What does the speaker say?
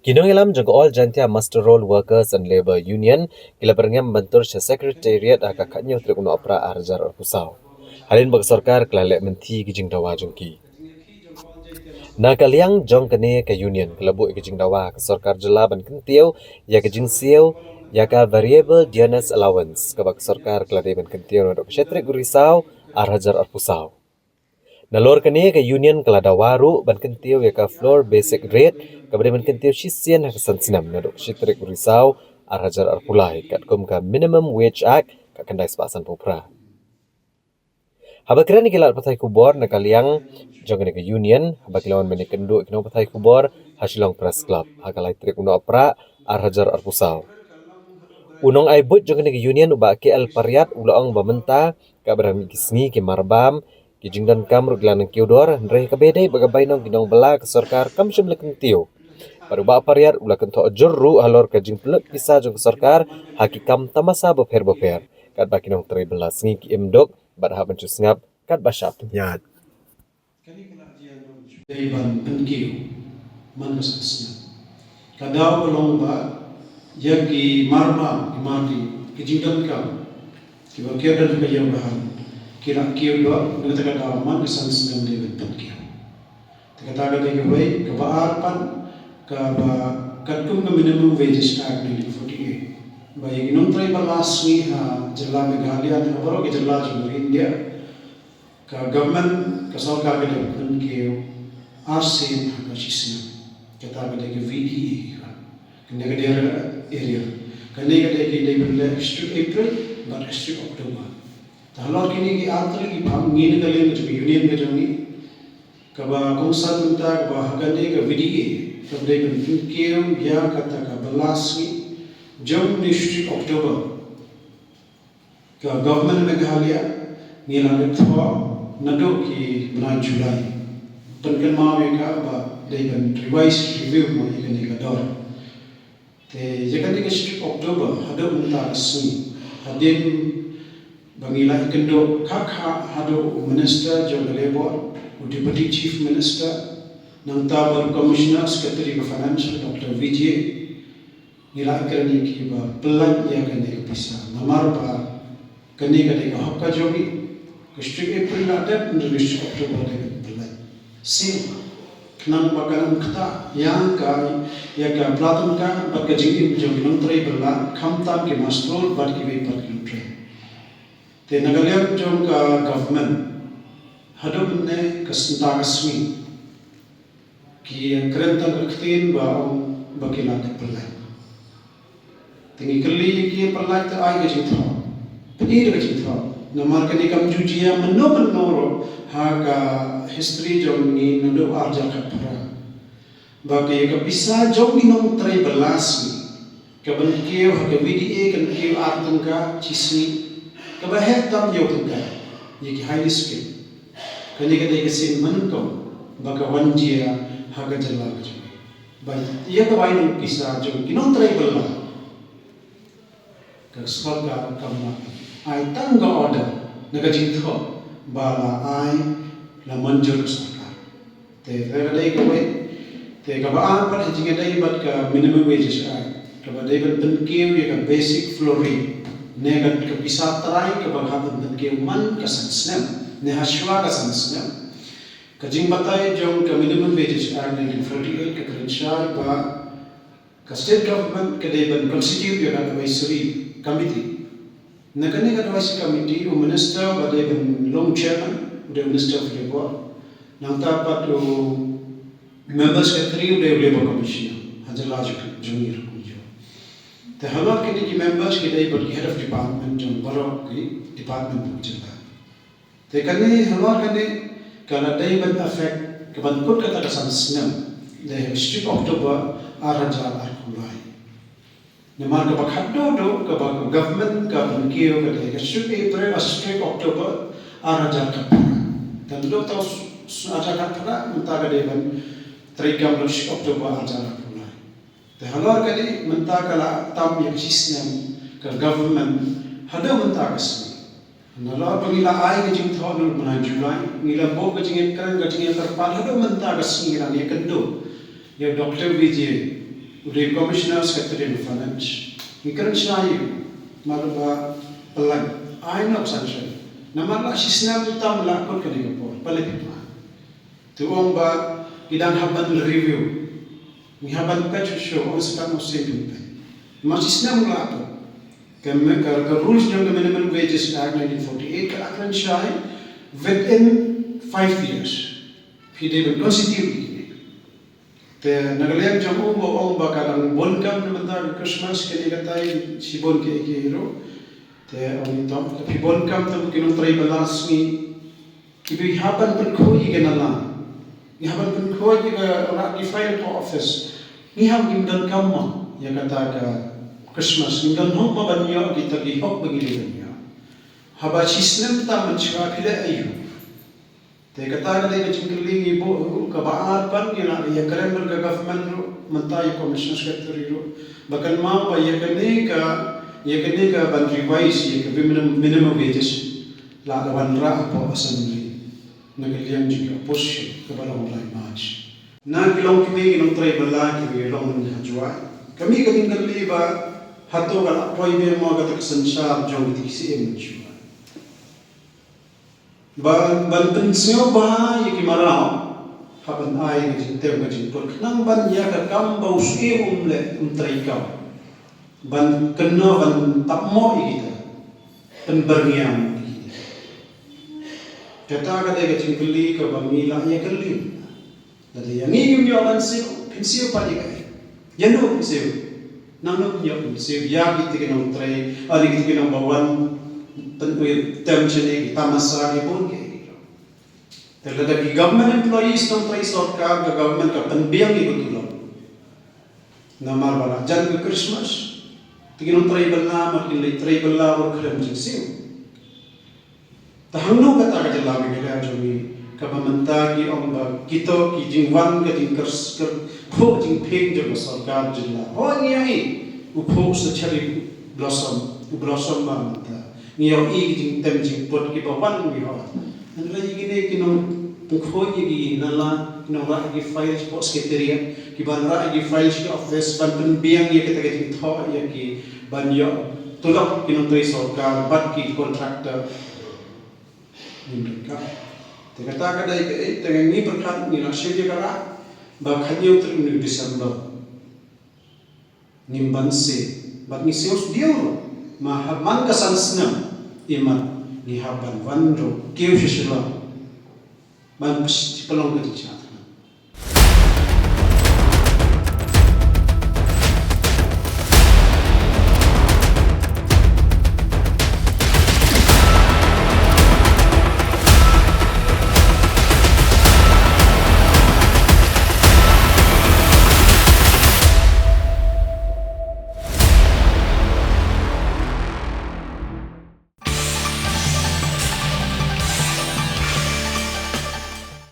Kinongilam jaga all jantia Master Roll Workers and Labour Union kila berngam bentur se Secretariat kakaknya tribunal opera arjar pusau. Halin bag sarkar kala lek menti kijing dawa jengki. Na kaliang jong kene ke union kelabu kijing dawa ke sarkar jela ban kentiu ya kijing siu ya ka variable dianas allowance ke bag sarkar kala de ban kentiu dok setrik gurisau arjar pusau. Nalor kene ke union kelada waru ban kentiu ya ka floor basic rate kabade ban kentiu sisian ha kesan sinam nadok sitrik risau arhajar arpulai kat kum ka minimum wage act ka kendai sepasan popra. Habakira ni kilat patai kubor na kaliang jong ke union habakilawan meni kendu kino patai kubor hasilong press club hakalai trik uno opra arhajar arpusau. Unong aibut jong ke union uba KL Pariat ulaong bamenta ka berami kisngi ki marbam kijing dan kamru gelanang kiudor ndreh kabede bagabay nong ginong bala ke sarkar kam sim lekeng tiu. Baru ba pariat ula kento jurru halor kajing pelek bisa jong ke sarkar hakikam tamasa beper. Kat ba kinong tre bela sngi ki imdok bad ha bencu sngap kat ba syap nyat. Daiban penkiu man kasasna. Kadau ulong ba yagi marma imati kijing dan kam kiba kiadan ka yang bahan kira kiu do dengan kata man kesan senang dia bentuk kiu. Kata dia keway kebaarpan kaba katkum ke minimum wages act 1948. Baik inum try balas ni ha jela Meghalaya na baro ke jela jumur India ka government ka sarkar ke depan kiu arsin ha sisna kata dia ke VDA kena ke area kena ke dia benda April but October. Tahlor kini ki antri ki bang ngin kalian ke union ke jangi kaba kongsan minta kaba hagane ke VDA kabde ben kieu ya kata ka belasi jom district October ka government Meghalaya ngilane thwa nado ki bulan Julai penken mawe ka ba dai ben revise review mo ikane ka dor te jekan district October hado minta asni hadin Bangila ikendo kakha hado minister jong labor deputy chief minister nang tabar commissioner secretary of finance Dr. Vijay nila ikrani ki ba plan ya kane bisa namar ba kane kane ka hakka jogi district April na dep district October de plan sim knang bakalan kata yang ka ya ka platun ka bak jing jogi nang trai bala khamtam ke mastrol bad ki be par ki te nagaliam jong ka government hadum ne kasenta kasmi ki kerenta kaktin ba bakila ke perlai tingi kali ki perlai ta ai ke jitha penir ke jitha namar ke nikam jujia menoro ha ka history jong ni nado arja khapra ba ke ka bisa jong ni nom trai belas ke benkiu ha ke VDA kan kiu artung ka chisni kebahet tam yo tungka ye ki highly skilled kani kade kesin manko baka wanjia haga jalla ke bai ye ka bai nung kisa jo kinong tribal la ka skolga kamna ai tanga order naga jintho bala ai la manjur sarkar te kade ke bai te ka ba par jinge dai bat ka minimum wages ai ka ba dai ban kiu ye ka basic floor rate negat ke bisa terai ke baghaban dan ke man ke sansnem ne hashwa ke sansnem ke jing batai jong ke minimum wages act 1948 ke kerja ba ke state government ke deban constitute your advisory committee negane ke advisory committee o minister ba deban long chairman the minister of labor nang tapat o members secretary of labor commissioner hajala junior the halot committee members ke dai but head of department jong baro ki department bu jilla te kane halot kane kana dai ban affect ke ban put kata kasan snam the strip October araja arkulai namar ka bakhaddo do ka ba government ka ban kiyo ka dai strip April strip October araja ka dan do ta aja ka pura munta ka dai ban trigam do October araja te halor kali menta kala tam yang sistem ke government hada menta kasni nalor pagila ai ke jing thon bulan Julai ngila bo ke jing kan ke jing terpal hada menta kasni ran ye kendo ye Dr. Vijay uri Commissioner Secretary of Finance ikan sayu marba pelan aina sanction namala sistem tam lakon kani ko palit ma tuong ba idan haban review ni haban ka show on sekat no simpin ma sistem lakon kan ka rules ng minimum wages act 1948 ka aklan siya within 5 years pide constitute te nagaliam jamu bo ba kadang bon kam na mata Christmas ke katay sibon ke hero te oni to pi bon kam tam kinong try balas ni ibi haban pen ko igenala ni haban pen ko iga ora di file to office ni ham gimdan kam ma ya kata ka Christmas gimdan hok ma banyo kita gi hok bagi banyo haba sistem ta manchwa pile ayu te kata ka de chingling ibo ka baat pan gina ya karen ber government ro mantai commission secretary ro bakan ma ba ya kane ka ban revise ya ka minimum wages la da ban ra po assembly nagaliam jiga push ka balang lai match na kilong kini ng try bala ki long ni hajwa kami ka tinggal liba hato ka apoy be mo ka taksansa jong di CM jwa ban pensiyo ba yaki marao haban ay ngajin tew ngajin por nang ban ya ka kambau suye umle try ka ban kena ban tapmo ikita pen berniam kata ka de ngajin keli ka bangila ya keli dadi yang ingin yo ban pensiyo pa di kai yano pensiyo nang yo pensiyo ya kita kinong try ali kita kinong bawan term chene tamasa ni pun ke terhadap government employees ng try sarkar ka government ka panbiyang ibutulong namar bala jan ke Christmas tigin tribal na makin tribal la or kram jinsiu tahangno kata ka jalabi kaya jomi ka pamanta ki ong ba kito ki jingwan ka jing kers pho jing pheng jo sarkar jilla ho ngai upho sa chari blossom ba manta ngiyaw jing tem jing pot ki bawan mi ho an la yigine kinong pukho yigi nala kinong ra gi files po secretary ki ban ra gi files ki office ban pen biang ye kita jing tho ye ki ban yo tulak kinong try sarkar bat ki contractor nimka te kata ka dai ke te ni perkat ni na shege kara ba khanyo tri ni December nimban se bat ni seus dio ma man ka sansna iman ni haban vanro keu shishla man psi pelong ke cha